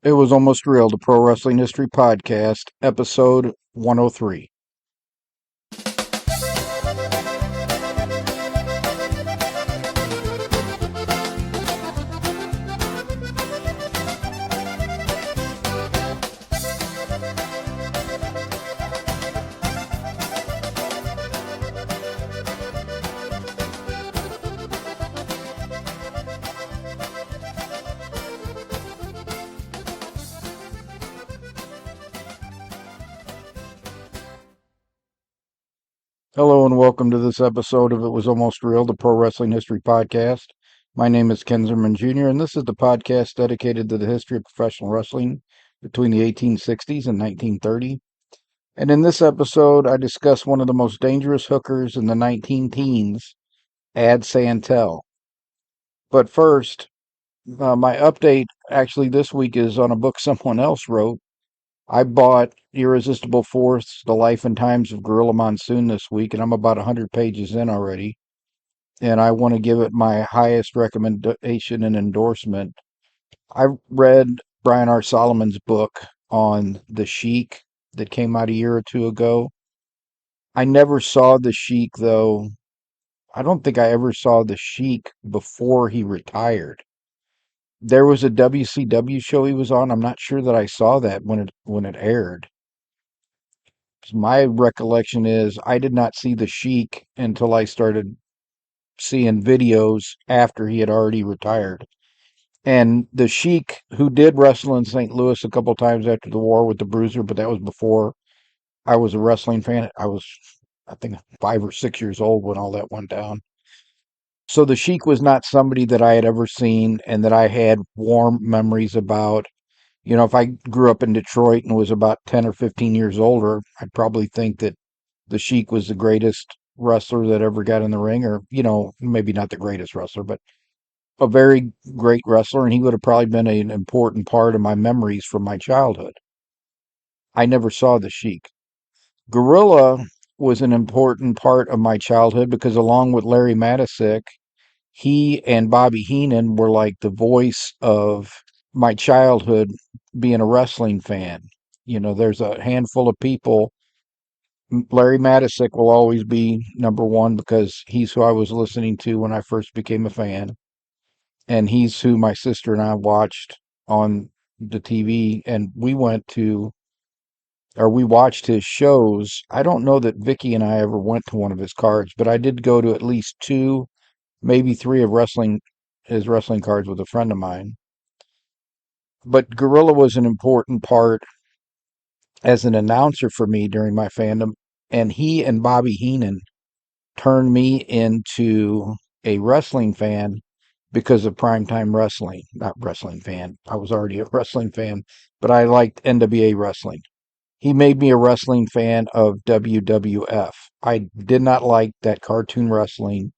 It was almost real, the Pro Wrestling History Podcast, episode 103. Hello and welcome to this episode of It Was Almost Real, the Pro Wrestling History Podcast. My name is Ken Zimmerman Jr., and this is the podcast dedicated to the history of professional wrestling between the 1860s and 1930. And in this episode, I discuss one of the most dangerous hookers in the 19 teens, Ad Santel. But first, my update actually this week is on a book someone else wrote. I bought Irresistible Force, The Life and Times of Gorilla Monsoon this week, and I'm about 100 pages in already. And I want to give it my highest recommendation and endorsement. I read Brian R. Solomon's book on the Sheik that came out a year or two ago. I never saw the Sheik, though. I don't think I ever saw the Sheik before he retired. There was a WCW show he was on. I'm not sure that I saw that when it aired. My recollection is I did not see the Sheik until I started seeing videos after he had already retired. And the Sheik, who did wrestle in St. Louis a couple times after the war with the Bruiser, but that was before I was a wrestling fan. I was, I think, 5 or 6 years old when all that went down. So the Sheik was not somebody that I had ever seen and that I had warm memories about. You know, if I grew up in Detroit and was about 10 or 15 years older, I'd probably think that the Sheik was the greatest wrestler that ever got in the ring, or, maybe not the greatest wrestler, but a very great wrestler, and he would have probably been an important part of my memories from my childhood. I never saw the Sheik. Gorilla was an important part of my childhood because along with Larry Matisick, he and Bobby Heenan were like the voice of my childhood being a wrestling fan. You know, there's a handful of people. Larry Matisick will always be number one because he's who I was listening to when I first became a fan. And he's who my sister and I watched on the TV. And we watched his shows. I don't know that Vicky and I ever went to one of his cards, but I did go to at least two, maybe three of his wrestling cards with a friend of mine. But Gorilla was an important part as an announcer for me during my fandom. And he and Bobby Heenan turned me into a wrestling fan because of primetime wrestling. Not wrestling fan. I was already a wrestling fan, but I liked NWA wrestling. He made me a wrestling fan of WWF. I did not like that cartoon wrestling.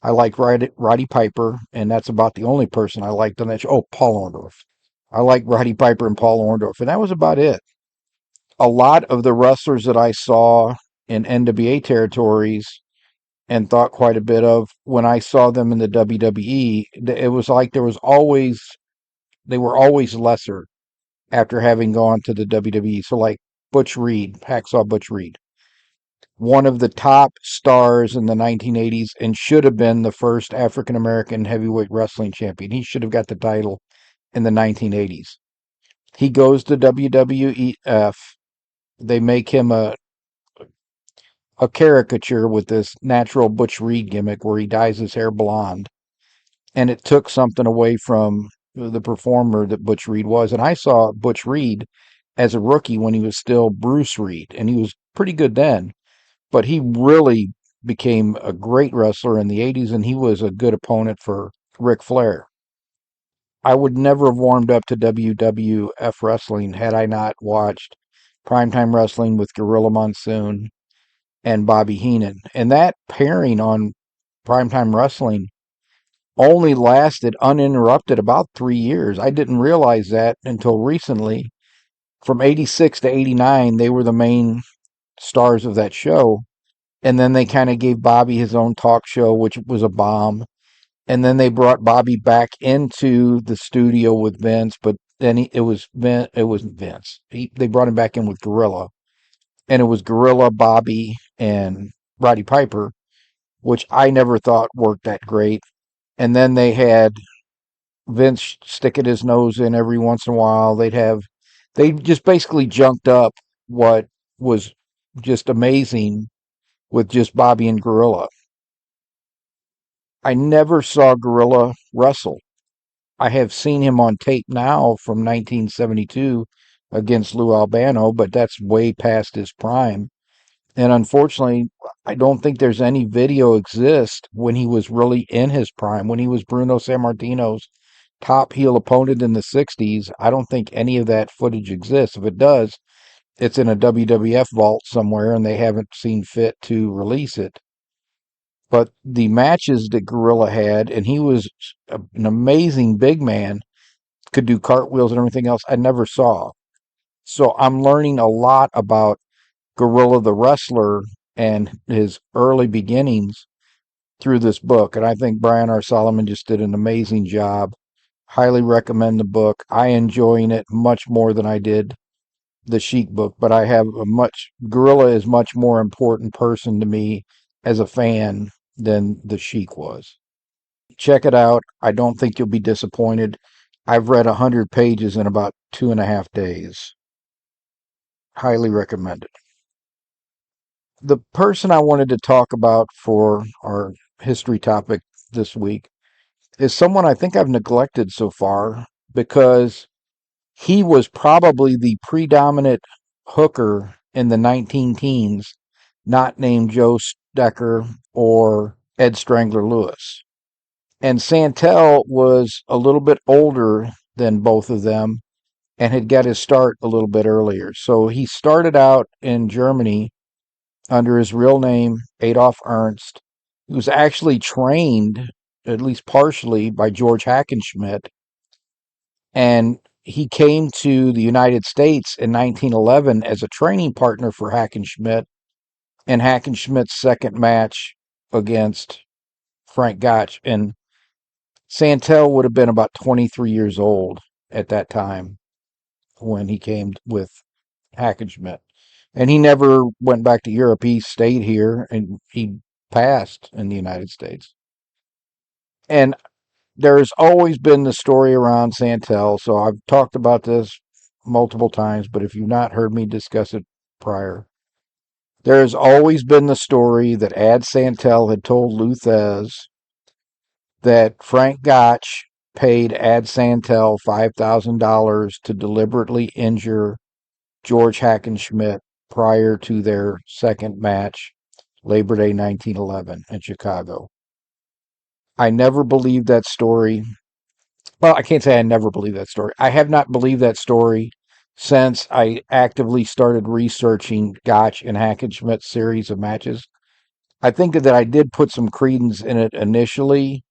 I like Roddy Piper, and that's about the only person I liked on that show. Oh, Paul Orndorff. I like Roddy Piper and Paul Orndorff, and that was about it. A lot of the wrestlers that I saw in NWA territories and thought quite a bit of when I saw them in the WWE, it was like they were always lesser after having gone to the WWE. So like Butch Reed, Hacksaw Butch Reed, one of the top stars in the 1980s and should have been the first African American heavyweight wrestling champion. He should have got the title in the 1980s. He goes to WWF. They make him a caricature with this natural Butch Reed gimmick where he dyes his hair blonde. And it took something away from the performer that Butch Reed was. And I saw Butch Reed as a rookie when he was still Bruce Reed, and he was pretty good then. But he really became a great wrestler in the 80s, and he was a good opponent for Ric Flair. I would never have warmed up to WWF wrestling had I not watched Primetime Wrestling with Gorilla Monsoon and Bobby Heenan. And that pairing on Primetime Wrestling only lasted uninterrupted about 3 years. I didn't realize that until recently. From 86 to 89, they were the main stars of that show. And then they kind of gave Bobby his own talk show, which was a bomb. And then they brought Bobby back into the studio with Vince, but then it was Vince. They brought him back in with Gorilla, and it was Gorilla, Bobby, and Roddy Piper, which I never thought worked that great. And then they had Vince sticking his nose in every once in a while. They just basically junked up what was just amazing with just Bobby and Gorilla. I never saw Gorilla wrestle. I have seen him on tape now from 1972 against Lou Albano, but that's way past his prime. And unfortunately, I don't think there's any video exist when he was really in his prime, when he was Bruno Sammartino's top heel opponent in the 60s. I don't think any of that footage exists. If it does, it's in a WWF vault somewhere and they haven't seen fit to release it. But the matches that Gorilla had, and he was an amazing big man, could do cartwheels and everything else, I never saw. So I'm learning a lot about Gorilla the wrestler and his early beginnings through this book. And I think Brian R. Solomon just did an amazing job. Highly recommend the book. I enjoying it much more than I did the Sheik book, but I have Gorilla is much more important person to me as a fan than the Sheik was. Check it out. I don't think you'll be disappointed. I've read 100 pages in about 2.5 days. Highly recommend it. The person I wanted to talk about for our history topic this week is someone I think I've neglected so far because he was probably the predominant hooker in the 19 teens, not named Joe Stecker or Ed Strangler Lewis. And Santel was a little bit older than both of them and had got his start a little bit earlier. So he started out in Germany under his real name, Adolf Ernst. He was actually trained, at least partially, by George Hackenschmidt. And he came to the United States in 1911 as a training partner for Hackenschmidt in Hackenschmidt's second match against Frank Gotch. And Santel would have been about 23 years old at that time when he came with Hackenschmidt. And he never went back to Europe. He stayed here and he passed in the United States. And there's always been the story around Santel. So I've talked about this multiple times, but if you've not heard me discuss it prior, there has always been the story that Ad Santel had told Lou Thesz that Frank Gotch paid Ad Santel $5,000 to deliberately injure George Hackenschmidt prior to their second match, Labor Day 1911 in Chicago. I never believed that story. Well, I can't say I never believed that story. I have not believed that story since I actively started researching Gotch and Hackenschmidt's series of matches. I think that I did put some credence in it initially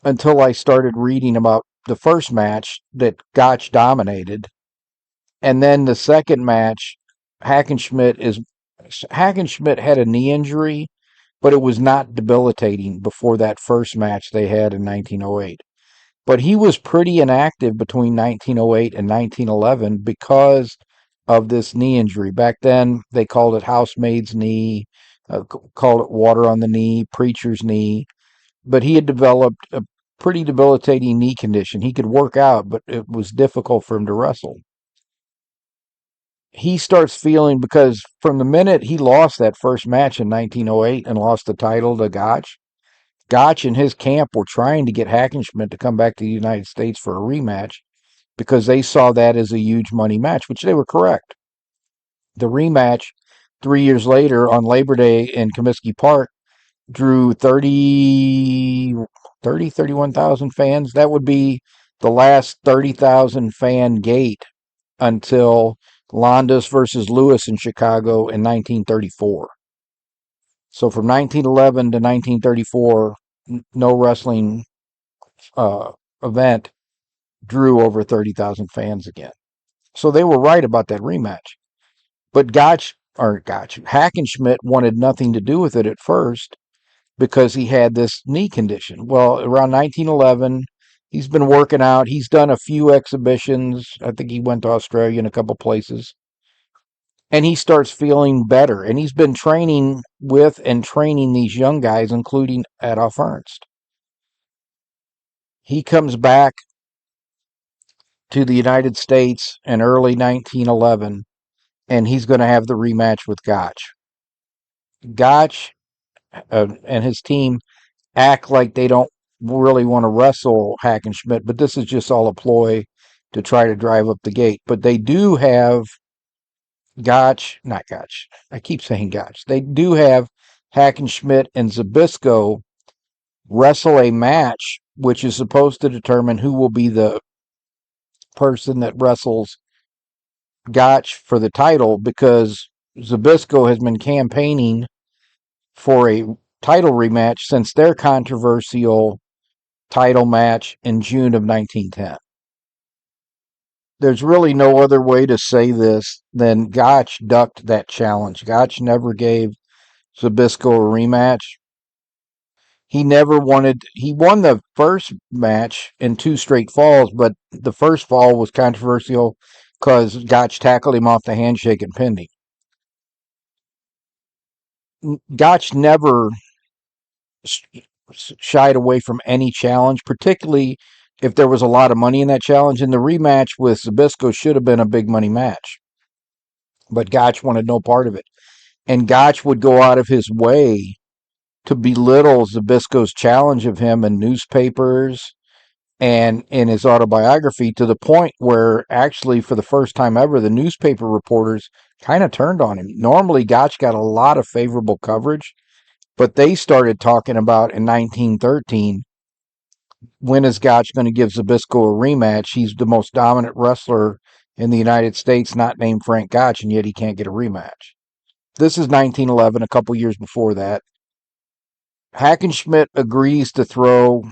until I started reading about the first match that Gotch dominated. And then the second match, Hackenschmidt had a knee injury, but it was not debilitating before that first match they had in 1908. But he was pretty inactive between 1908 and 1911 because of this knee injury. Back then, they called it housemaid's knee, called it water on the knee, preacher's knee. But he had developed a pretty debilitating knee condition. He could work out, but it was difficult for him to wrestle. He starts feeling, because from the minute he lost that first match in 1908 and lost the title to Gotch, Gotch and his camp were trying to get Hackenschmidt to come back to the United States for a rematch because they saw that as a huge money match, which they were correct. The rematch 3 years later on Labor Day in Comiskey Park drew 31,000 fans. That would be the last 30,000 fan gate until Londos versus Lewis in Chicago in 1934. So from 1911 to 1934, no wrestling event drew over 30,000 fans again. So they were right about that rematch. But Hackenschmidt wanted nothing to do with it at first because he had this knee condition. Well, around 1911, He's been working out. He's done a few exhibitions. I think he went to Australia and a couple places. And he starts feeling better. And he's been training with and training these young guys, including Adolf Ernst. He comes back to the United States in early 1911, and he's going to have the rematch with Gotch. Gotch and his team act like they don't really want to wrestle Hackenschmidt, but this is just all a ploy to try to drive up the gate. But they do have not Gotch. I keep saying Gotch. They do have Hackenschmidt and Zbyszko wrestle a match, which is supposed to determine who will be the person that wrestles Gotch for the title, because Zbyszko has been campaigning for a title rematch since their controversial title match in June of 1910. There's really no other way to say this than Gotch ducked that challenge. Gotch never gave Zbyszko a rematch. He won the first match in 2 straight falls, but the first fall was controversial because Gotch tackled him off the handshake and pinned him. Gotch never shied away from any challenge, particularly if there was a lot of money in that challenge. And the rematch with Zbyszko should have been a big money match, but Gotch wanted no part of it. And Gotch would go out of his way to belittle Zbyszko's challenge of him in newspapers and in his autobiography, to the point where actually for the first time ever, the newspaper reporters kind of turned on him. Normally, Gotch got a lot of favorable coverage, but they started talking about in 1913, when is Gotch going to give Zbyszko a rematch? He's the most dominant wrestler in the United States, not named Frank Gotch, and yet he can't get a rematch. This is 1911, a couple years before that. Hackenschmidt agrees to throw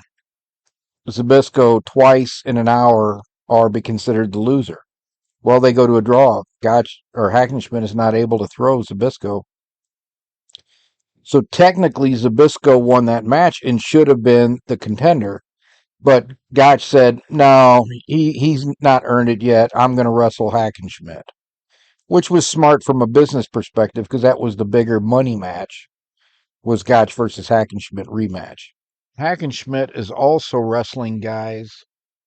Zbyszko twice in an hour or be considered the loser. Well, they go to a draw. Gotch or Hackenschmidt is not able to throw Zbyszko. So technically, Zbyszko won that match and should have been the contender. But Gotch said, no, he's not earned it yet. I'm going to wrestle Hackenschmidt, which was smart from a business perspective because that was the bigger money match, was Gotch versus Hackenschmidt rematch. Hackenschmidt is also wrestling guys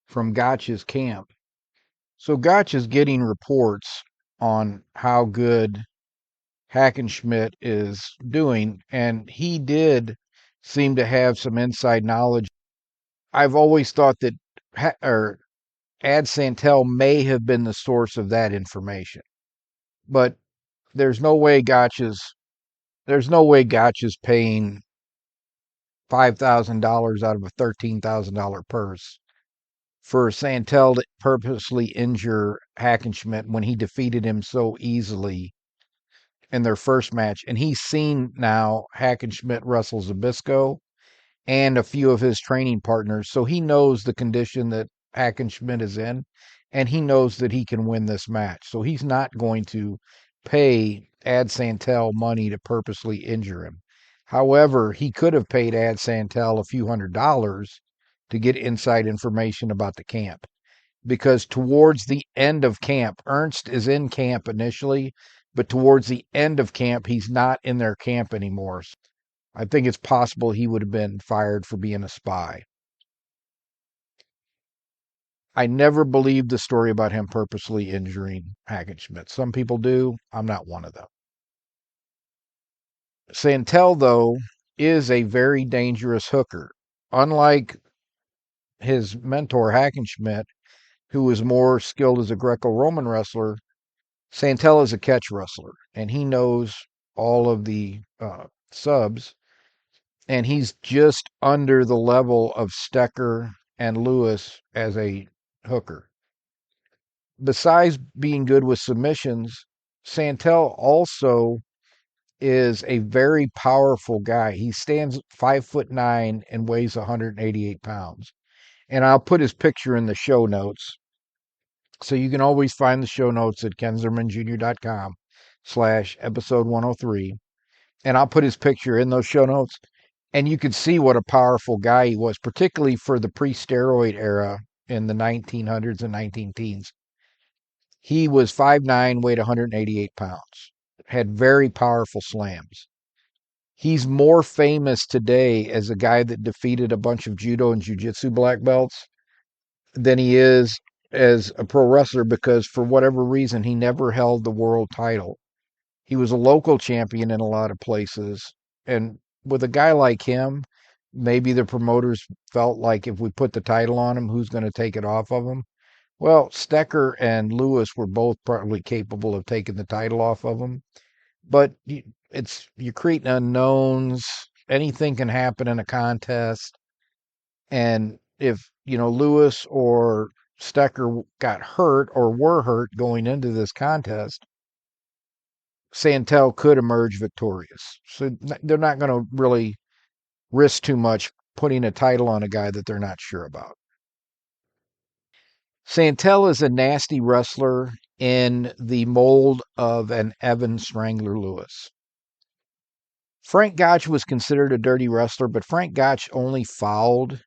from Gotch's camp. So Gotch is getting reports on how good Hackenschmidt is doing, and he did seem to have some inside knowledge. I've always thought that Ad Santel may have been the source of that information, but there's no way Gotch is paying $5,000 out of a $13,000 purse for Santel to purposely injure Hackenschmidt when he defeated him so easily in their first match. And he's seen now Hackenschmidt wrestle Zbyszko and a few of his training partners, so he knows the condition that Hackenschmidt is in, and he knows that he can win this match. So he's not going to pay Ad Santel money to purposely injure him. However, he could have paid Ad Santel a few $100s to get inside information about the camp, because towards the end of camp, Ernst is in camp initially, but towards the end of camp, he's not in their camp anymore. I think it's possible he would have been fired for being a spy. I never believed the story about him purposely injuring Hackenschmidt. Some people do. I'm not one of them. Santel, though, is a very dangerous hooker. Unlike his mentor, Hackenschmidt, who was more skilled as a Greco-Roman wrestler, Santel is a catch wrestler, and he knows all of the subs, and he's just under the level of Stecker and Lewis as a hooker. Besides being good with submissions, Santel also is a very powerful guy. He stands 5'9" and weighs 188 pounds. And I'll put his picture in the show notes. So you can always find the show notes at kenzermanjr.com/episode 103. And I'll put his picture in those show notes. And you could see what a powerful guy he was, particularly for the pre-steroid era in the 1900s and 19 teens. He was 5'9", weighed 188 pounds, had very powerful slams. He's more famous today as a guy that defeated a bunch of judo and jiu-jitsu black belts than he is as a pro wrestler, because for whatever reason he never held the world title. He was a local champion in a lot of places. And with a guy like him, maybe the promoters felt like if we put the title on him, who's going to take it off of him? Well, Stecker and Lewis were both probably capable of taking the title off of him. But you're creating unknowns. Anything can happen in a contest. And if, Lewis or Stecker got hurt or were hurt going into this contest, Santel could emerge victorious. So they're not going to really risk too much putting a title on a guy that they're not sure about. Santel is a nasty wrestler in the mold of an Evan Strangler Lewis. Frank Gotch was considered a dirty wrestler, but Frank Gotch only fouled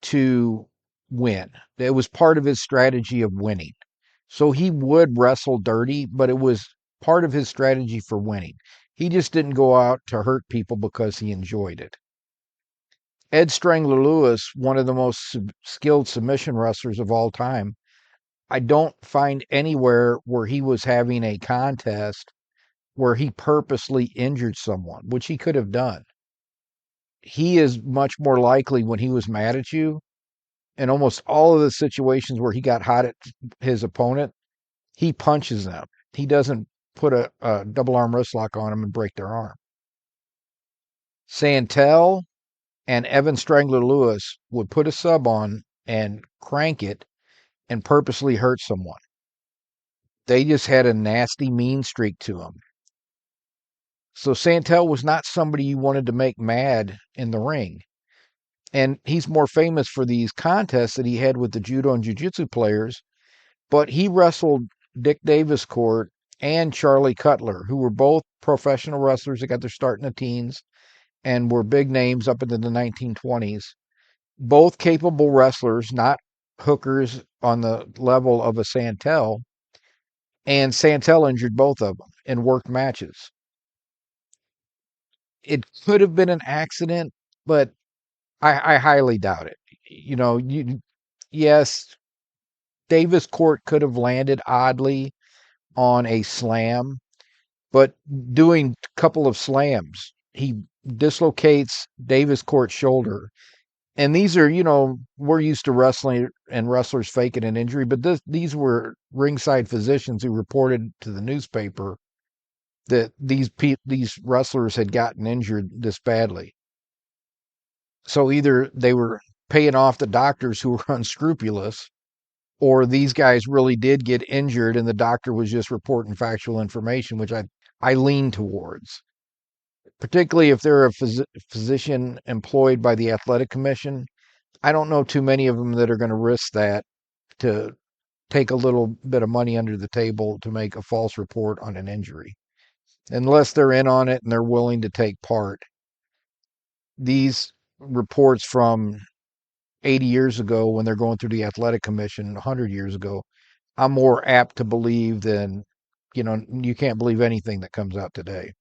to win. It was part of his strategy of winning. So he would wrestle dirty, but it was part of his strategy for winning. He just didn't go out to hurt people because he enjoyed it. Ed Strangler Lewis, one of the most skilled submission wrestlers of all time, I don't find anywhere where he was having a contest where he purposely injured someone, which he could have done. He is much more likely, when he was mad at you, in almost all of the situations where he got hot at his opponent, he punches them. He doesn't put a double arm wrist lock on them and break their arm. Santel and Evan Strangler Lewis would put a sub on and crank it and purposely hurt someone. They just had a nasty, mean streak to them. So Santel was not somebody you wanted to make mad in the ring. And he's more famous for these contests that he had with the judo and jiu-jitsu players. But he wrestled Dick Daviscourt and Charlie Cutler, who were both professional wrestlers that got their start in the teens and were big names up into the 1920s. Both capable wrestlers, not hookers on the level of a Santel. And Santel injured both of them in worked matches. It could have been an accident, but I highly doubt it. Yes, Daviscourt could have landed oddly on a slam, but doing a couple of slams, he dislocates Daviscourt's shoulder. And these are, we're used to wrestling and wrestlers faking an injury, but these were ringside physicians who reported to the newspaper that these wrestlers had gotten injured this badly. So either they were paying off the doctors who were unscrupulous, or these guys really did get injured and the doctor was just reporting factual information, which I lean towards. Particularly if they're a physician employed by the athletic commission. I don't know too many of them that are going to risk that to take a little bit of money under the table to make a false report on an injury, unless they're in on it and they're willing to take part. These reports from 80 years ago, when they're going through the athletic commission 100 years ago, I'm more apt to believe than, you can't believe anything that comes out today.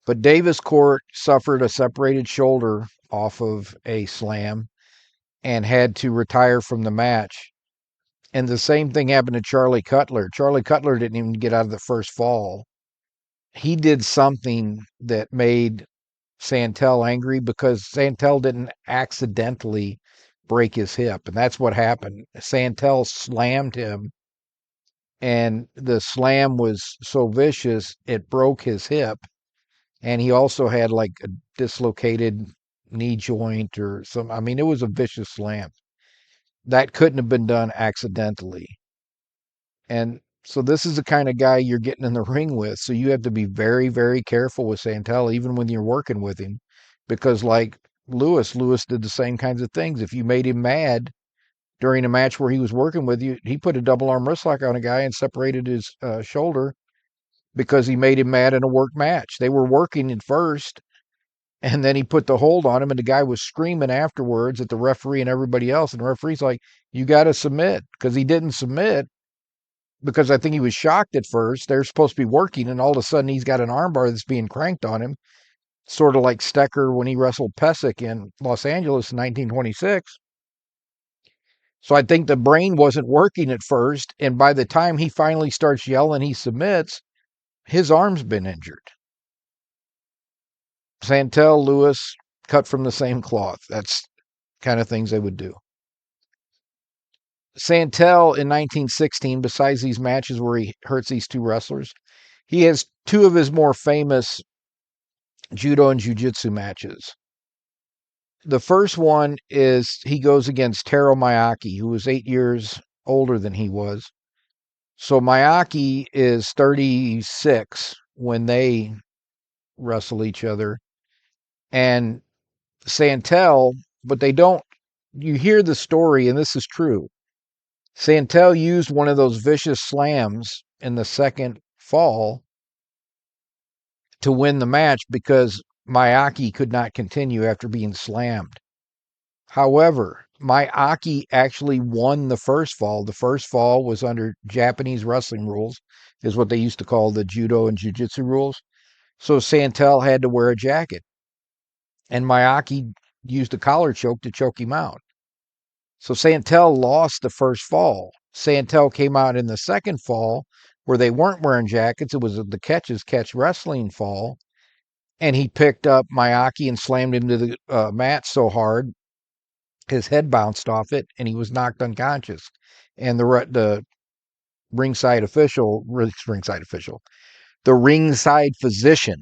But Daviscourt suffered a separated shoulder off of a slam and had to retire from the match. And the same thing happened to Charlie Cutler. Charlie Cutler didn't even get out of the first fall. He did something that made Santel angry, because Santel didn't accidentally break his hip. And that's what happened. Santel slammed him, and the slam was so vicious, it broke his hip. And he also had like a dislocated knee joint or some. I mean, it was a vicious slam. That couldn't have been done accidentally. And so this is the kind of guy you're getting in the ring with. So you have to be very, very careful with Santel, even when you're working with him, because like Lewis did the same kinds of things. If you made him mad during a match where he was working with you, he put a double arm wrist lock on a guy and separated his shoulder because he made him mad in a work match. They were working at first, And then he put the hold on him, and the guy was screaming afterwards at the referee and everybody else. And the referee's like, you got to submit, because he didn't submit because I think he was shocked at first. They're supposed to be working, and all of a sudden he's got an armbar that's being cranked on him, sort of like Stecker when he wrestled Pesek in Los Angeles in 1926. So I think the brain wasn't working at first, and by the time he finally starts yelling, he submits, his arm's been injured. Santel, Lewis, cut from the same cloth. That's kind of things they would do. Santel in 1916, besides these matches where he hurts these two wrestlers, he has two of his more famous judo and jiu-jitsu matches. The first one is he goes against Taro Miyake, who was 8 years older than he was. So Miyake is 36 when they wrestle each other. And Santel, but they don't, you hear the story, and this is true. Santel used one of those vicious slams in the second fall to win the match because Miyake could not continue after being slammed. However, Miyake actually won the first fall. The first fall was under Japanese wrestling rules, is what they used to call the judo and jiu-jitsu rules. So Santel had to wear a jacket, and Miyake used a collar choke to choke him out. So Santel lost the first fall. Santel came out in the second fall where they weren't wearing jackets. It was the catch wrestling fall. And he picked up Miyake and slammed him to the mat so hard, his head bounced off it, and he was knocked unconscious. And the the ringside physician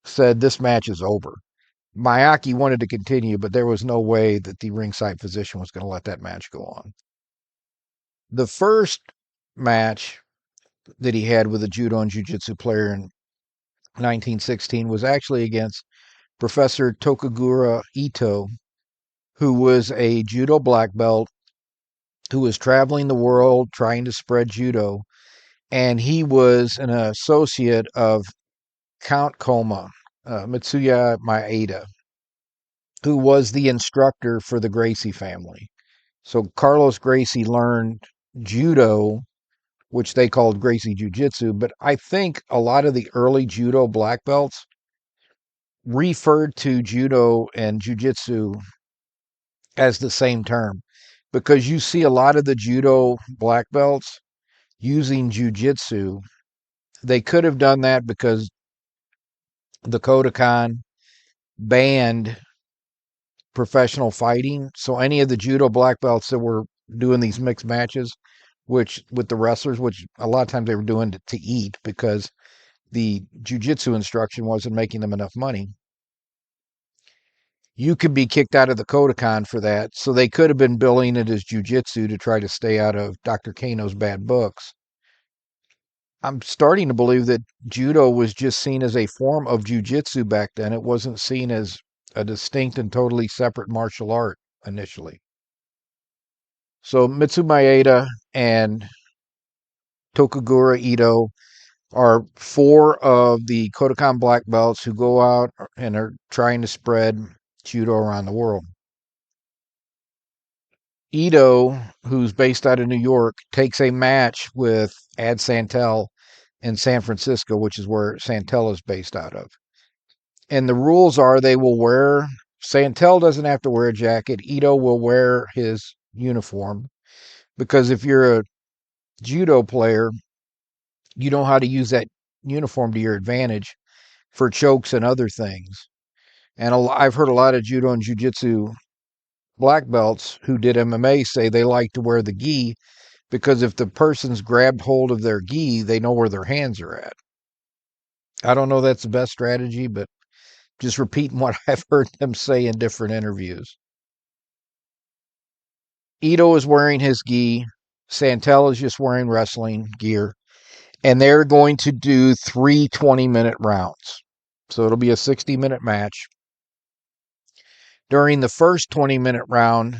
said this match is over. Miyake wanted to continue, but there was no way that the ringside physician was going to let that match go on. The first match that he had with a judo and jiu-jitsu player in 1916 was actually against Professor Tokagura Ito, who was a judo black belt who was traveling the world trying to spread judo. And he was an associate of Count Koma, Mitsuya Maeda, who was the instructor for the Gracie family. So Carlos Gracie learned judo, which they called Gracie Jiu-Jitsu, but I think a lot of the early judo black belts referred to judo and jiu-jitsu as the same term, because you see a lot of the judo black belts using jiu-jitsu. They could have done that because the Kodokan banned professional fighting. So any of the judo black belts that were doing these mixed matches, which with the wrestlers, which a lot of times they were doing to eat because the jiu-jitsu instruction wasn't making them enough money, you could be kicked out of the Kodokan for that. So they could have been billing it as jiu-jitsu to try to stay out of Dr. Kano's bad books. I'm starting to believe that judo was just seen as a form of jiu-jitsu back then. It wasn't seen as a distinct and totally separate martial art initially. So Mitsu Maeda and Tokagura Ito are four of the Kodokan black belts who go out and are trying to spread judo around the world. Ito, who's based out of New York, takes a match with Ad Santel in San Francisco, which is where Santel is based out of. And the rules are they will wear, Santel doesn't have to wear a jacket. Ito will wear his uniform, because if you're a judo player, you know how to use that uniform to your advantage for chokes and other things. And I've heard a lot of judo and jiu-jitsu black belts who did MMA say they like to wear the gi because if the person's grabbed hold of their gi, they know where their hands are at. I don't know that's the best strategy, but just repeating what I've heard them say in different interviews. Ito is wearing his gi. Santel is just wearing wrestling gear. And they're going to do 3 20-minute rounds. So it'll be a 60-minute match. During the first 20-minute round,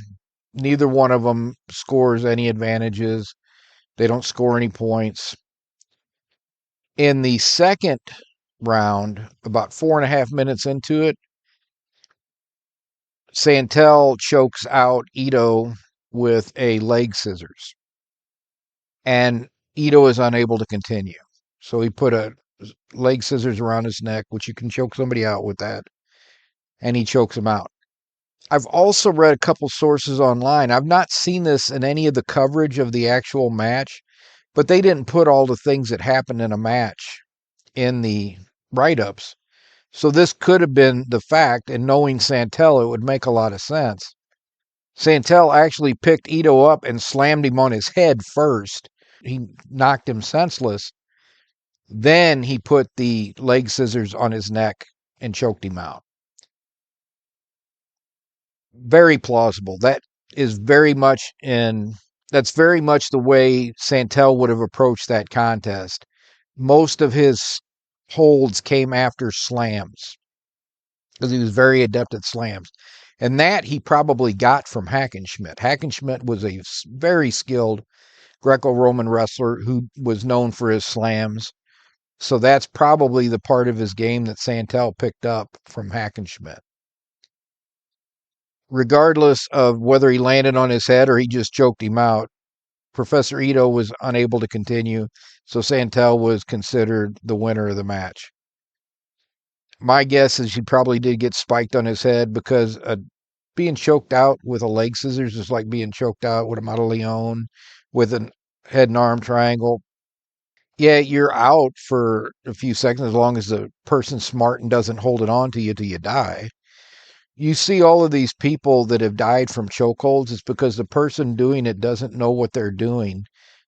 neither one of them scores any advantages. They don't score any points. In the second round, about 4.5 minutes into it, Santel chokes out Ito with a leg scissors, and Ito is unable to continue. So he put a leg scissors around his neck, which you can choke somebody out with that, and he chokes him out. I've also read a couple sources online. I've not seen this in any of the coverage of the actual match, but they didn't put all the things that happened in a match in the write-ups. So this could have been the fact, and knowing Santel, it would make a lot of sense. Santel actually picked Ito up and slammed him on his head first. He knocked him senseless. Then he put the leg scissors on his neck and choked him out. Very plausible. Is very much that's very much the way Santel would have approached that contest. Most of his holds came after slams because he was very adept at slams. And that he probably got from Hackenschmidt. Hackenschmidt was a very skilled Greco-Roman wrestler who was known for his slams. So that's probably the part of his game that Santel picked up from Hackenschmidt. Regardless of whether he landed on his head or he just choked him out, Professor Ito was unable to continue, so Santel was considered the winner of the match. My guess is he probably did get spiked on his head because being choked out with a leg scissors is like being choked out with a Madeleine with a head and arm triangle. Yeah, you're out for a few seconds as long as the person's smart and doesn't hold it on to you till you die. You see all of these people that have died from chokeholds. It's because the person doing it doesn't know what they're doing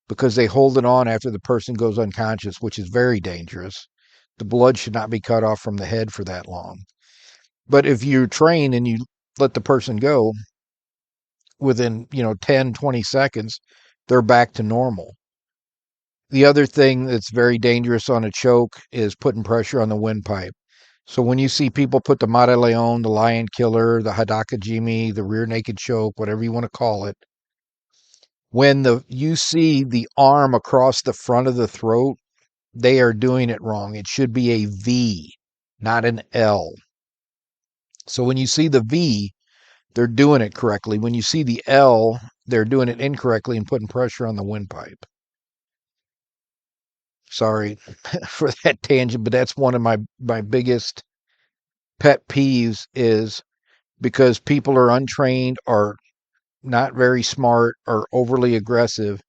because they hold it on after the person goes unconscious, which is very dangerous. The blood should not be cut off from the head for that long. But if you train and you let the person go within, 10, 20 seconds, they're back to normal. The other thing that's very dangerous on a choke is putting pressure on the windpipe. So when you see people put the Mata Leon, the Lion Killer, the Hadaka Jimi, the rear naked choke, whatever you want to call it, when you see the arm across the front of the throat, they are doing it wrong. It should be a V, not an L. So when you see the V, they're doing it correctly. When you see the L, they're doing it incorrectly and putting pressure on the windpipe. Sorry for that tangent, but that's one of my biggest pet peeves is because people are untrained or not very smart or overly aggressive.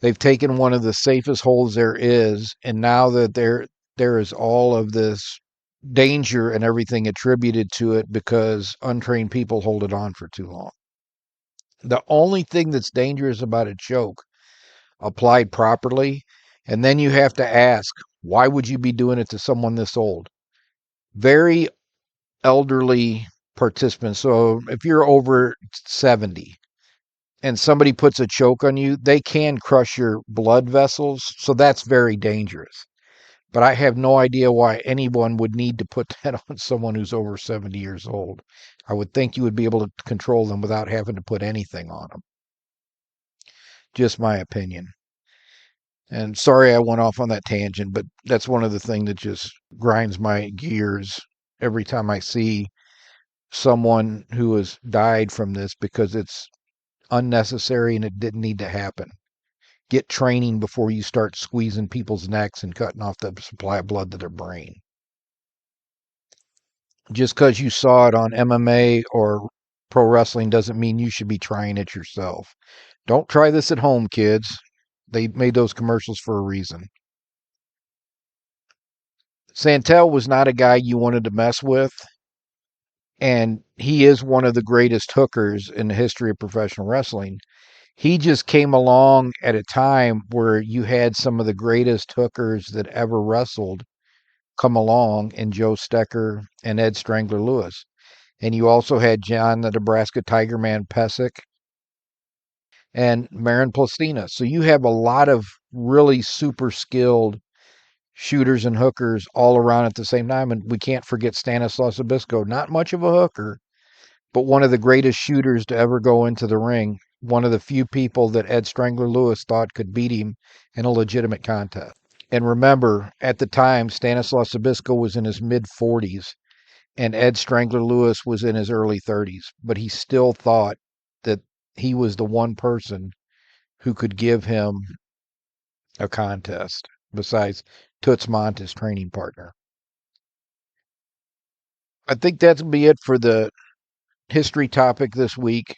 They've taken one of the safest holds there is, and now that there is all of this danger and everything attributed to it because untrained people hold it on for too long. The only thing that's dangerous about a choke applied properly, and then you have to ask, why would you be doing it to someone this old? Very elderly participants. So if you're over 70 and somebody puts a choke on you, they can crush your blood vessels. So that's very dangerous. But I have no idea why anyone would need to put that on someone who's over 70 years old. I would think you would be able to control them without having to put anything on them. Just my opinion. And sorry I went off on that tangent, but that's one of the things that just grinds my gears every time I see someone who has died from this because it's unnecessary and it didn't need to happen. Get training before you start squeezing people's necks and cutting off the supply of blood to their brain. Just because you saw it on MMA or pro wrestling doesn't mean you should be trying it yourself. Don't try this at home, kids. They made those commercials for a reason. Santel was not a guy you wanted to mess with, and he is one of the greatest hookers in the history of professional wrestling. He just came along at a time where you had some of the greatest hookers that ever wrestled come along in Joe Stecker and Ed Strangler Lewis. And you also had John the Nebraska Tiger Man Pesek and Marin Plastina. So you have a lot of really super skilled shooters and hookers all around at the same time. And we can't forget Stanislaus Zbyszko, not much of a hooker, but one of the greatest shooters to ever go into the ring. One of the few people that Ed Strangler Lewis thought could beat him in a legitimate contest. And remember, at the time, Stanislaus Zbyszko was in his mid 40s, and Ed Strangler Lewis was in his early 30s, but he still thought that he was the one person who could give him a contest besides Toots Mondt, his training partner. I think that's going to be it for the history topic this week.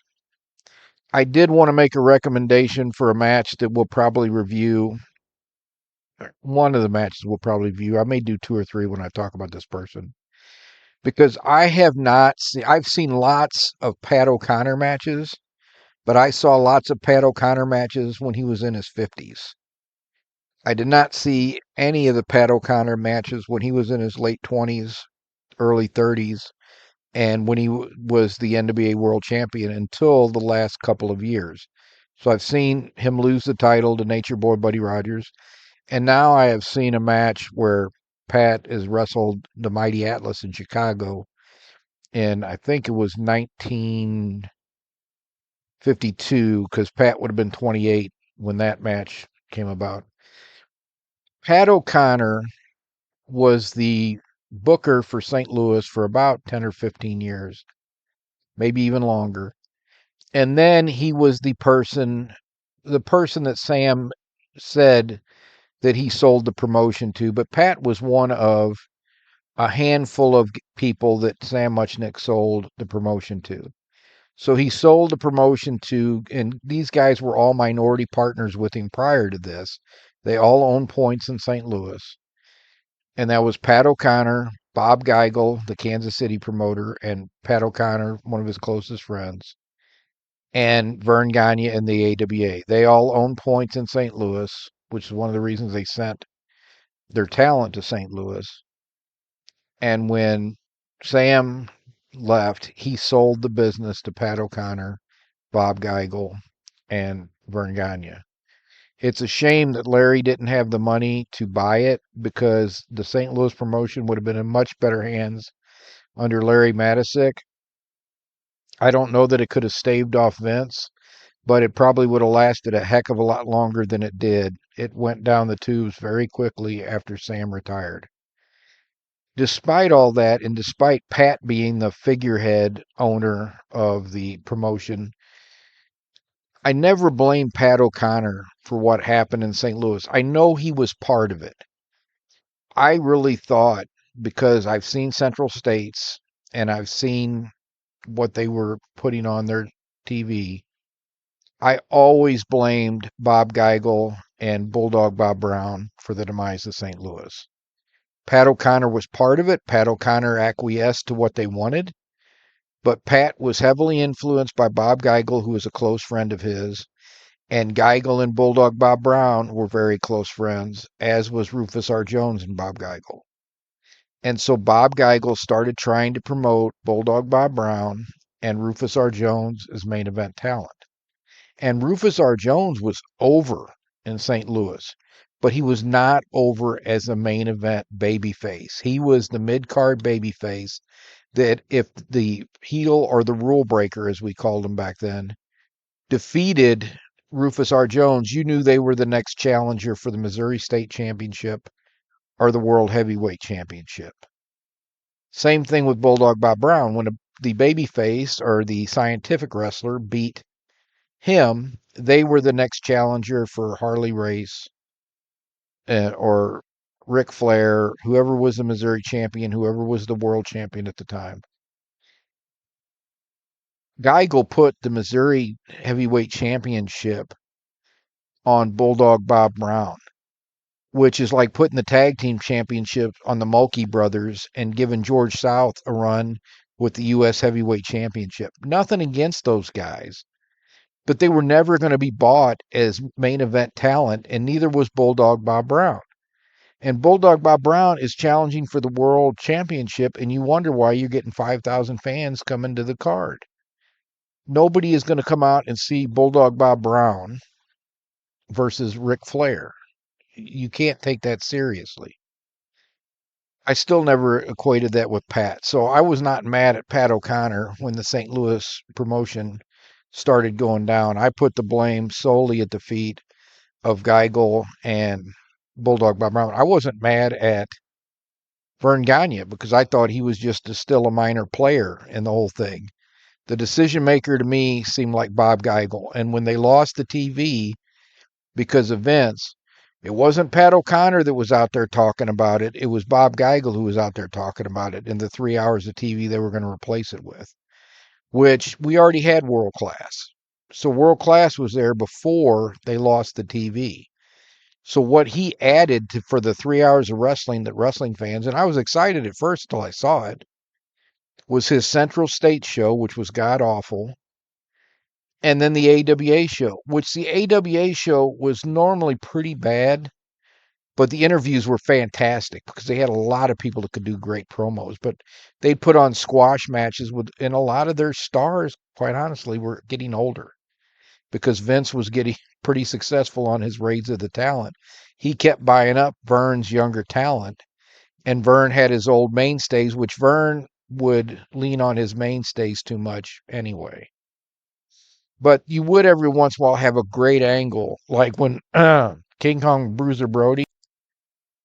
I did want to make a recommendation for a match that we'll probably review. One of the matches we'll probably review. I may do two or three when I talk about this person. Because I have not seen, I've seen lots of Pat O'Connor matches, but I saw lots of Pat O'Connor matches when he was in his 50s. I did not see any of the Pat O'Connor matches when he was in his late 20s, early 30s, and when he was the NWA World Champion until the last couple of years. So I've seen him lose the title to Nature Boy Buddy Rogers, and now I have seen a match where Pat has wrestled the Mighty Atlas in Chicago, and I think it was 1952, because Pat would have been 28 when that match came about. Pat O'Connor was the booker for St. Louis for about 10 or 15 years, maybe even longer. And then he was the person that Sam said that he sold the promotion to, but Pat was one of a handful of people that Sam Muchnick sold the promotion to. So he sold the promotion to, and these guys were all minority partners with him prior to this. They all owned points in St. Louis. And that was Pat O'Connor, Bob Geigel, the Kansas City promoter, and Pat O'Connor, one of his closest friends, and Vern Gagne and the AWA. They all owned points in St. Louis, which is one of the reasons they sent their talent to St. Louis. And when Sam left, he sold the business to Pat O'Connor, Bob Geigel, and Vern Gagne. It's a shame that Larry didn't have the money to buy it, because the St. Louis promotion would have been in much better hands under Larry Matisick. I don't know that it could have staved off Vince, but it probably would have lasted a heck of a lot longer than it did. It went down the tubes very quickly after Sam retired. Despite all that, and despite Pat being the figurehead owner of the promotion, I never blamed Pat O'Connor for what happened in St. Louis. I know he was part of it. I really thought, because I've seen Central States and I've seen what they were putting on their TV, I always blamed Bob Geigel and Bulldog Bob Brown for the demise of St. Louis. Pat O'Connor was part of it. Pat O'Connor acquiesced to what they wanted, but Pat was heavily influenced by Bob Geigel, who was a close friend of his, and Geigel and Bulldog Bob Brown were very close friends, as was Rufus R. Jones and Bob Geigel. And so Bob Geigel started trying to promote Bulldog Bob Brown and Rufus R. Jones as main event talent. And Rufus R. Jones was over in St. Louis, but he was not over as a main event babyface. He was the mid-card babyface that if the heel or the rule breaker, as we called him back then, defeated Rufus R. Jones, you knew they were the next challenger for the Missouri State Championship or the World Heavyweight Championship. Same thing with Bulldog Bob Brown. When the babyface or the scientific wrestler beat him, they were the next challenger for Harley Race or Ric Flair, whoever was the Missouri champion, whoever was the world champion at the time. Geigel put the Missouri Heavyweight Championship on Bulldog Bob Brown, which is like putting the tag team championship on the Mulkey brothers and giving George South a run with the U.S. Heavyweight Championship. Nothing against those guys, but they were never going to be bought as main event talent, and neither was Bulldog Bob Brown. And Bulldog Bob Brown is challenging for the world championship, and you wonder why you're getting 5,000 fans coming to the card. Nobody is going to come out and see Bulldog Bob Brown versus Ric Flair. You can't take that seriously. I still never equated that with Pat. So I was not mad at Pat O'Connor when the St. Louis promotion started going down. I put the blame solely at the feet of Geigel and Bulldog Bob Brown. I wasn't mad at Vern Gagne, because I thought he was just still a minor player in the whole thing. The decision maker to me seemed like Bob Geigel. And when they lost the TV because of Vince, it wasn't Pat O'Connor that was out there talking about it. It was Bob Geigel who was out there talking about it in the 3 hours of TV they were going to replace it with, which we already had world class. So world class was there before they lost the TV. So what he added to, for the 3 hours of wrestling that wrestling fans, and I was excited at first till I saw it, was his Central State show, which was god awful, and then the AWA show, which the AWA show was normally pretty bad, but the interviews were fantastic because they had a lot of people that could do great promos. But they put on squash matches with, and a lot of their stars, quite honestly, were getting older because Vince was getting pretty successful on his raids of the talent. He kept buying up Vern's younger talent, and Vern had his old mainstays, which Vern would lean on his mainstays too much anyway. But you would every once in a while have a great angle, like when King Kong Bruiser Brody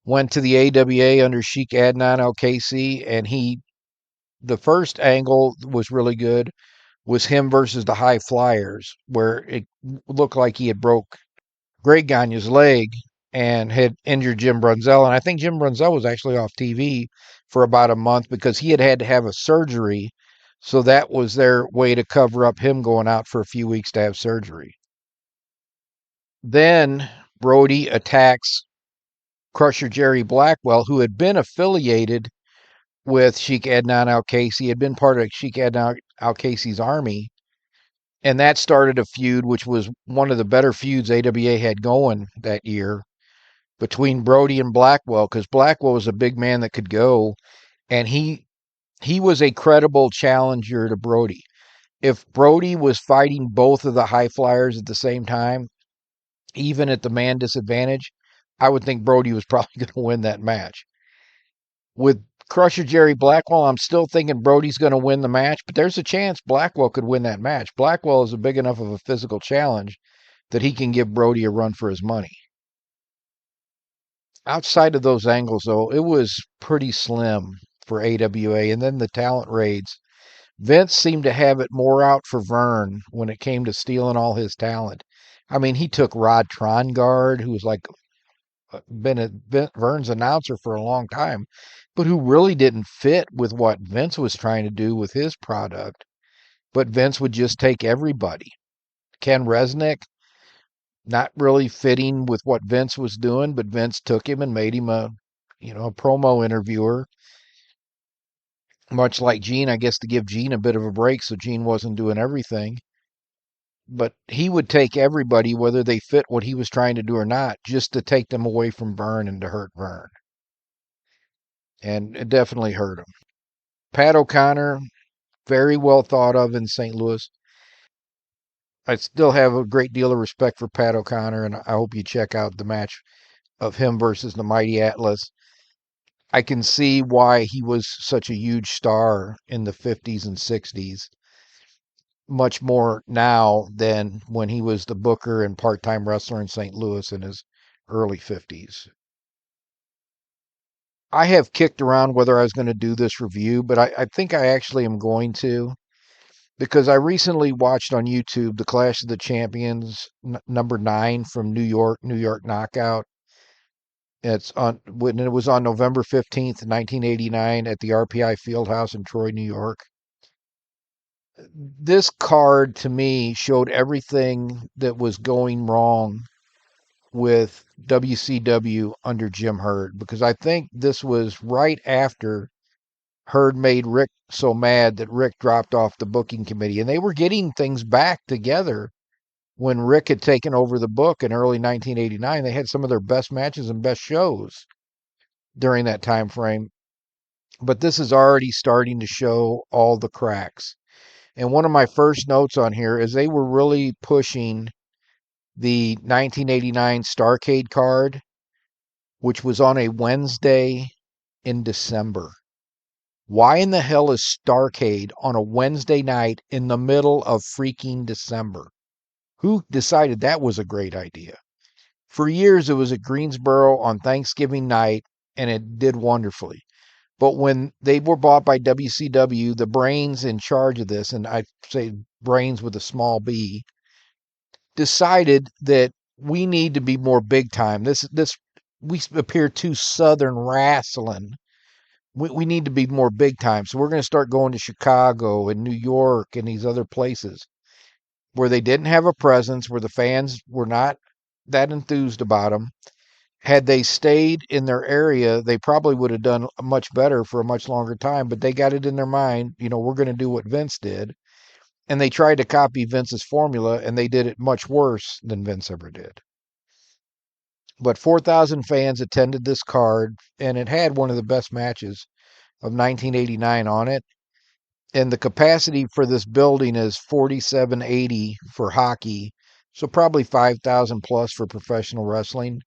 went to the AWA under Sheik Adnan Al-Kaisi, and the first angle was really good, was him versus the High Flyers, where it looked like he had broke Greg Gagne's leg and had injured Jim Brunzell. And I think Jim Brunzell was actually off TV for about a month because he had to have a surgery. So that was their way to cover up him going out for a few weeks to have surgery. Then Brody attacks Crusher Jerry Blackwell, who had been affiliated with Sheik Adnan Al-Kaisi, had been part of Sheik Adnan Al-Kaisi's army. And that started a feud, which was one of the better feuds AWA had going that year between Brody and Blackwell, because Blackwell was a big man that could go, and he was a credible challenger to Brody. If Brody was fighting both of the high flyers at the same time, even at the man disadvantage, I would think Brody was probably going to win that match. With Crusher Jerry Blackwell, I'm still thinking Brody's going to win the match, but there's a chance Blackwell could win that match. Blackwell is a big enough of a physical challenge that he can give Brody a run for his money. Outside of those angles, though, it was pretty slim for AWA. And then the talent raids. Vince seemed to have it more out for Vern when it came to stealing all his talent. I mean, he took Rod Trongard, who was like been Vern's announcer for a long time, but who really didn't fit with what Vince was trying to do with his product. But Vince would just take everybody. Ken Resnick, not really fitting with what Vince was doing, but Vince took him and made him a promo interviewer. Much like Gene, I guess, to give Gene a bit of a break so Gene wasn't doing everything. But he would take everybody, whether they fit what he was trying to do or not, just to take them away from Vern and to hurt Vern. And it definitely hurt him. Pat O'Connor, very well thought of in St. Louis. I still have a great deal of respect for Pat O'Connor, and I hope you check out the match of him versus the Mighty Atlas. I can see why he was such a huge star in the 50s and 60s, much more now than when he was the booker and part-time wrestler in St. Louis in his early 50s. I have kicked around whether I was going to do this review, but I think I actually am going to, because I recently watched on YouTube the Clash of the Champions number 9 from New York Knockout. It's on when it was on November 15th, 1989 at the RPI Fieldhouse in Troy, New York. This card to me showed everything that was going wrong with WCW under Jim Herd, because I think this was right after Herd made Rick so mad that Rick dropped off the booking committee, and they were getting things back together when Rick had taken over the book in early 1989. They had some of their best matches and best shows during that time frame. But this is already starting to show all the cracks. And one of my first notes on here is they were really pushing the 1989 Starcade card, which was on a Wednesday in December. Why in the hell is Starcade on a Wednesday night in the middle of freaking December? Who decided that was a great idea? For years, it was at Greensboro on Thanksgiving night, and it did wonderfully. But when they were bought by WCW, the brains in charge of this, and I say brains with a small b, decided that we need to be more big time. This we appear too southern wrestling. We need to be more big time. So we're going to start going to Chicago and New York and these other places where they didn't have a presence, where the fans were not that enthused about them. Had they stayed in their area, they probably would have done much better for a much longer time, but they got it in their mind, we're going to do what Vince did. And they tried to copy Vince's formula, and they did it much worse than Vince ever did. But 4,000 fans attended this card, and it had one of the best matches of 1989 on it. And the capacity for this building is 4,780 for hockey, so probably 5,000 plus for professional wrestling.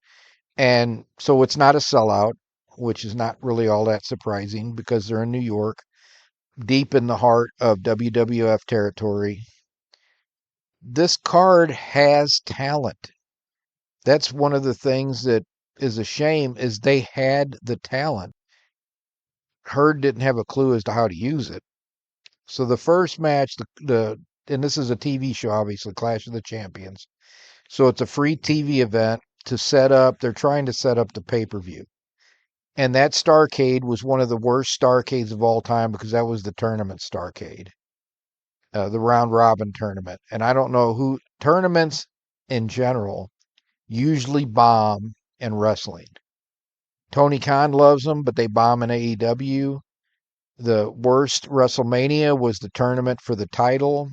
And so it's not a sellout, which is not really all that surprising because they're in New York, deep in the heart of WWF territory. This card has talent. That's one of the things that is a shame is they had the talent. Herd didn't have a clue as to how to use it. So the first match, and this is a TV show, obviously, Clash of the Champions. So it's a free TV event to set up. They're trying to set up the pay-per-view. And that Starrcade was one of the worst Starrcades of all time because that was the tournament Starrcade, the round robin tournament. And I don't know who tournaments in general usually bomb in wrestling. Tony Khan loves them, but they bomb in AEW. The worst WrestleMania was the tournament for the title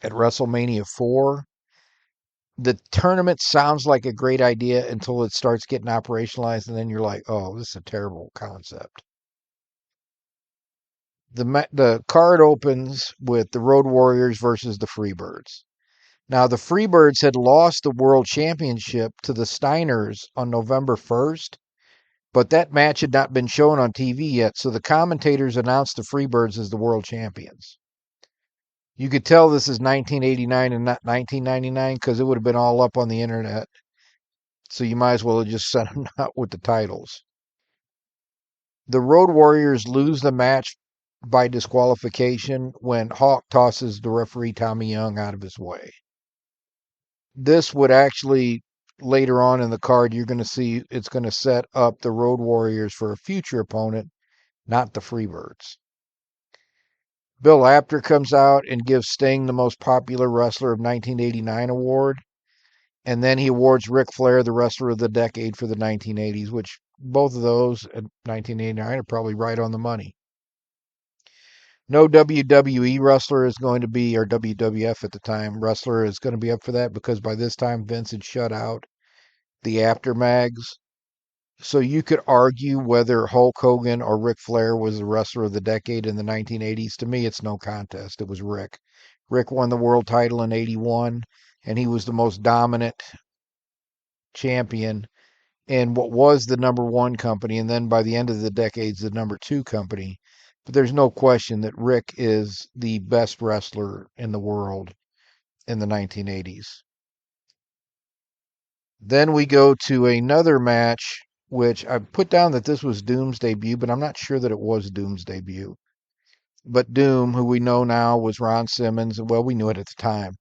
at WrestleMania 4. The tournament sounds like a great idea until it starts getting operationalized, and then you're like, oh, this is a terrible concept. The card opens with the Road Warriors versus the Freebirds. Now, the Freebirds had lost the World Championship to the Steiners on November 1st, but that match had not been shown on TV yet, so the commentators announced the Freebirds as the world champions. You could tell this is 1989 and not 1999 because it would have been all up on the internet. So you might as well have just sent them out with the titles. The Road Warriors lose the match by disqualification when Hawk tosses the referee Tommy Young out of his way. This would actually, later on in the card, you're going to see it's going to set up the Road Warriors for a future opponent, not the Freebirds. Bill Apter comes out and gives Sting the most popular wrestler of 1989 award. And then he awards Ric Flair the wrestler of the decade for the 1980s, which both of those in 1989 are probably right on the money. No WWE wrestler is going to be, or WWF at the time, wrestler is going to be up for that because by this time Vince had shut out the Apter mags. So you could argue whether Hulk Hogan or Ric Flair was the wrestler of the decade in the 1980s. To me, it's no contest. It was Rick. Rick won the world title in 81, and he was the most dominant champion in what was the number one company, and then by the end of the decades, the number two company. But there's no question that Rick is the best wrestler in the world in the 1980s. Then we go to another match, which I put down that this was Doom's debut, but I'm not sure that it was Doom's debut. But Doom, who we know now was Ron Simmons, well, we knew it at the time.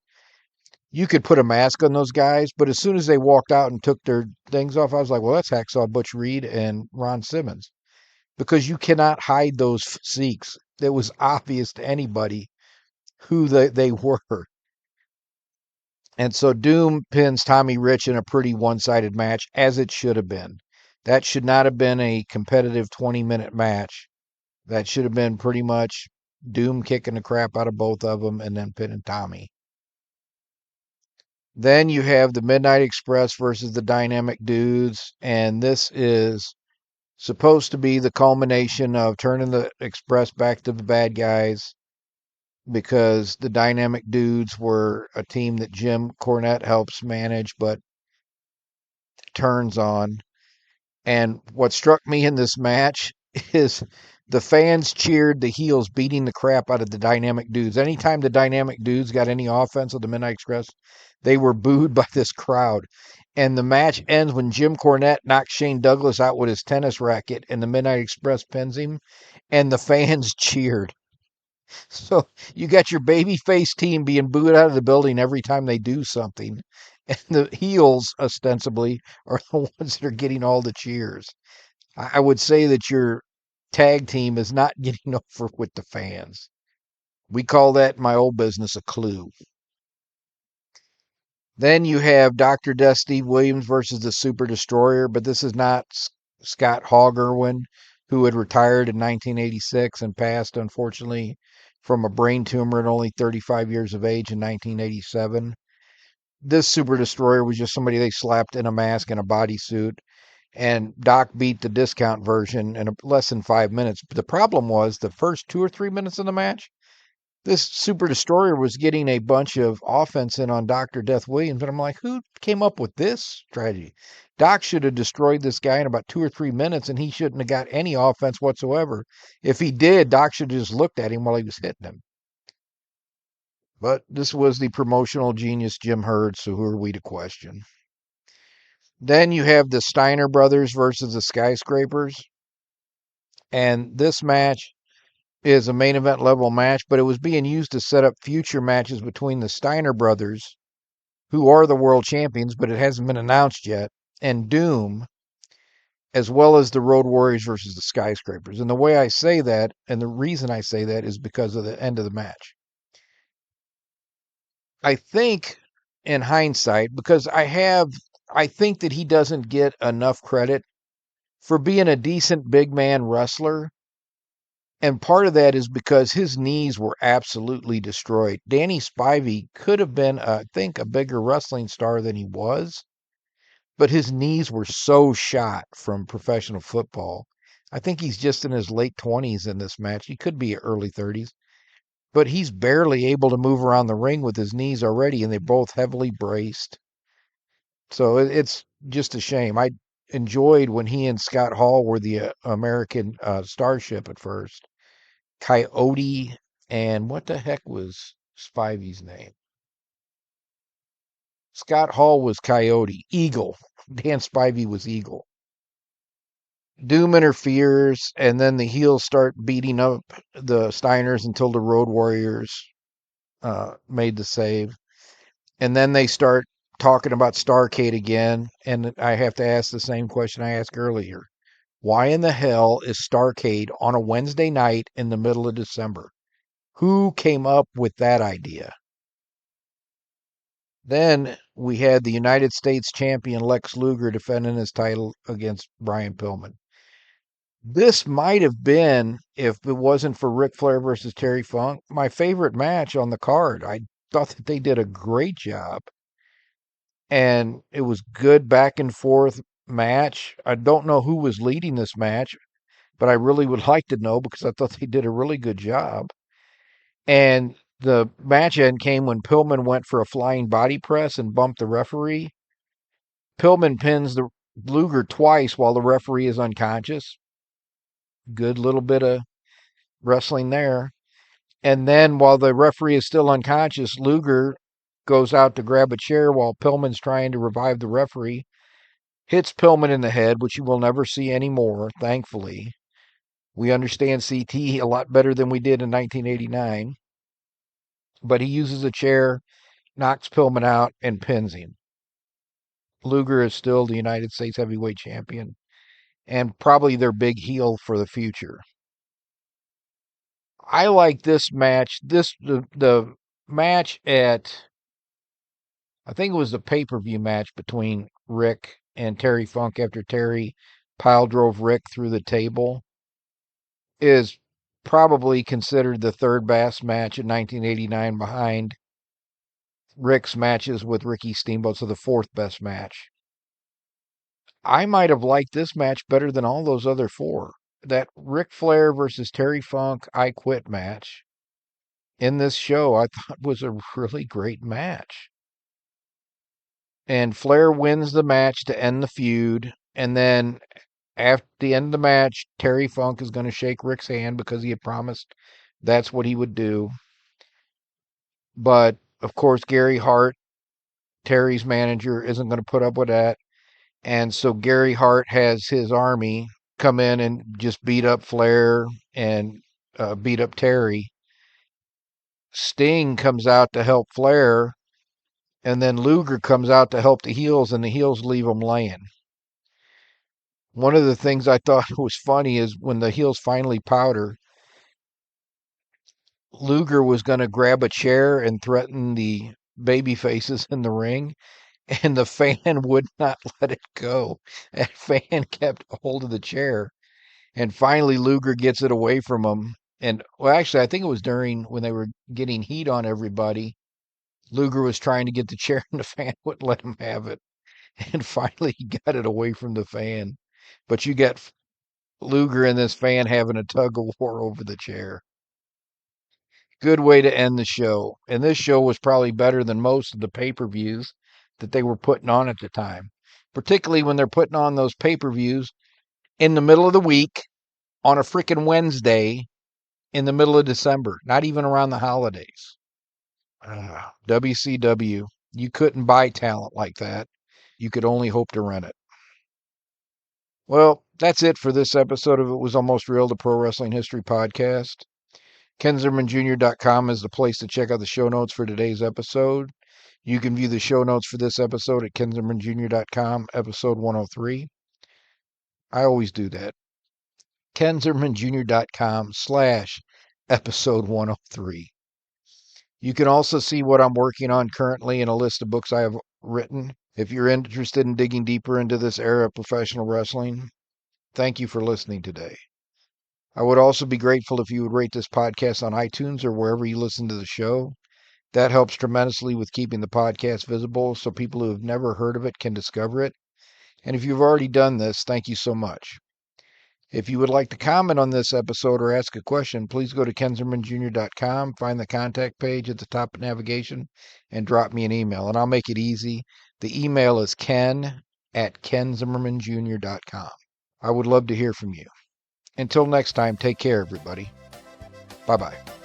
You could put a mask on those guys, but as soon as they walked out and took their things off, I was like, well, that's Hacksaw Butch Reed and Ron Simmons. Because you cannot hide those physiques. It was obvious to anybody who they were. And so Doom pins Tommy Rich in a pretty one-sided match, as it should have been. That should not have been a competitive 20-minute match. That should have been pretty much Doom kicking the crap out of both of them and then pinning Tommy. Then you have the Midnight Express versus the Dynamic Dudes, and this is supposed to be the culmination of turning the Express back to the bad guys because the Dynamic Dudes were a team that Jim Cornette helps manage but turns on. And what struck me in this match is the fans cheered the heels beating the crap out of the Dynamic Dudes. Anytime the Dynamic Dudes got any offense with the Midnight Express, they were booed by this crowd. And the match ends when Jim Cornette knocks Shane Douglas out with his tennis racket and the Midnight Express pins him, and the fans cheered. So you got your babyface team being booed out of the building every time they do something. And the heels, ostensibly, are the ones that are getting all the cheers. I would say that your tag team is not getting over with the fans. We call that in my old business a clue. Then you have Dr. Death Steve Williams versus the Super Destroyer, but this is not Scott Hogg Irwin, who had retired in 1986 and passed, unfortunately, from a brain tumor at only 35 years of age in 1987. This Super Destroyer was just somebody they slapped in a mask and a bodysuit, and Doc beat the discount version in less than 5 minutes. But the problem was the first 2 or 3 minutes of the match, this Super Destroyer was getting a bunch of offense in on Dr. Death Williams. And I'm like, who came up with this strategy? Doc should have destroyed this guy in about 2 or 3 minutes, and he shouldn't have got any offense whatsoever. If he did, Doc should have just looked at him while he was hitting him. But this was the promotional genius Jim Herd, so who are we to question? Then you have the Steiner brothers versus the Skyscrapers. And this match is a main event level match, but it was being used to set up future matches between the Steiner brothers, who are the world champions, but it hasn't been announced yet, and Doom, as well as the Road Warriors versus the Skyscrapers. And the way I say that, and the reason I say that, is because of the end of the match. I think, in hindsight, because I think that he doesn't get enough credit for being a decent big man wrestler. And part of that is because his knees were absolutely destroyed. Danny Spivey could have been, I think, a bigger wrestling star than he was, but his knees were so shot from professional football. I think he's just in his late 20s in this match. He could be early 30s, but he's barely able to move around the ring with his knees already, and they're both heavily braced. So it's just a shame. I enjoyed when he and Scott Hall were the American Starship at first. Coyote, and what the heck was Spivey's name? Scott Hall was Coyote. Eagle. Dan Spivey was Eagle. Doom interferes, and then the heels start beating up the Steiners until the Road Warriors made the save. And then they start talking about Starcade again, and I have to ask the same question I asked earlier. Why in the hell is Starcade on a Wednesday night in the middle of December? Who came up with that idea? Then we had the United States champion Lex Luger defending his title against Brian Pillman. This might have been, if it wasn't for Ric Flair versus Terry Funk, my favorite match on the card. I thought that they did a great job, and it was good back and forth match. I don't know who was leading this match, but I really would like to know because I thought they did a really good job. And the match end came when Pillman went for a flying body press and bumped the referee. Pillman pins the Luger twice while the referee is unconscious. Good little bit of wrestling there. And then while the referee is still unconscious, Luger goes out to grab a chair while Pillman's trying to revive the referee. Hits Pillman in the head, which you will never see anymore, thankfully. We understand CT a lot better than we did in 1989. But he uses a chair, knocks Pillman out, and pins him. Luger is still the United States heavyweight champion and probably their big heel for the future. I like this match. The match at, I think it was the pay-per-view match between Rick and Terry Funk after Terry pile drove Rick through the table, is probably considered the third best match in 1989 behind Rick's matches with Ricky Steamboat, so the fourth best match. I might have liked this match better than all those other four. That Ric Flair versus Terry Funk I Quit match in this show, I thought was a really great match. And Flair wins the match to end the feud. And then after the end of the match, Terry Funk is going to shake Rick's hand because he had promised that's what he would do. But of course, Gary Hart Terry's manager isn't going to put up with that. And so Gary Hart has his army come in and just beat up Flair and beat up Terry. Sting comes out to help Flair, and then Luger comes out to help the heels, and the heels leave them laying. One of the things I thought was funny is when the heels finally powder, Luger was going to grab a chair and threaten the baby faces in the ring, and the fan would not let it go. That fan kept hold of the chair, and finally Luger gets it away from him. And well, actually, I think it was during when they were getting heat on everybody. Luger was trying to get the chair, and the fan wouldn't let him have it. And finally, he got it away from the fan. But you get Luger and this fan having a tug of war over the chair. Good way to end the show. And this show was probably better than most of the pay-per-views that they were putting on at the time, particularly when they're putting on those pay-per-views in the middle of the week on a freaking Wednesday in the middle of December, not even around the holidays. WCW, you couldn't buy talent like that. You could only hope to rent it. Well, that's it for this episode of It Was Almost Real, the Pro Wrestling History Podcast. KenZimmermanJr.com is the place to check out the show notes for today's episode. You can view the show notes for this episode at KenZimmermanJr.com, episode 103. I always do that. KenZimmermanJr.com/episode 103. You can also see what I'm working on currently in a list of books I have written. If you're interested in digging deeper into this era of professional wrestling, thank you for listening today. I would also be grateful if you would rate this podcast on iTunes or wherever you listen to the show. That helps tremendously with keeping the podcast visible so people who have never heard of it can discover it. And if you've already done this, thank you so much. If you would like to comment on this episode or ask a question, please go to KenZimmermanJr.com, find the contact page at the top of navigation, and drop me an email. And I'll make it easy. The email is ken@KenZimmermanJr.com. I would love to hear from you. Until next time, take care, everybody. Bye-bye.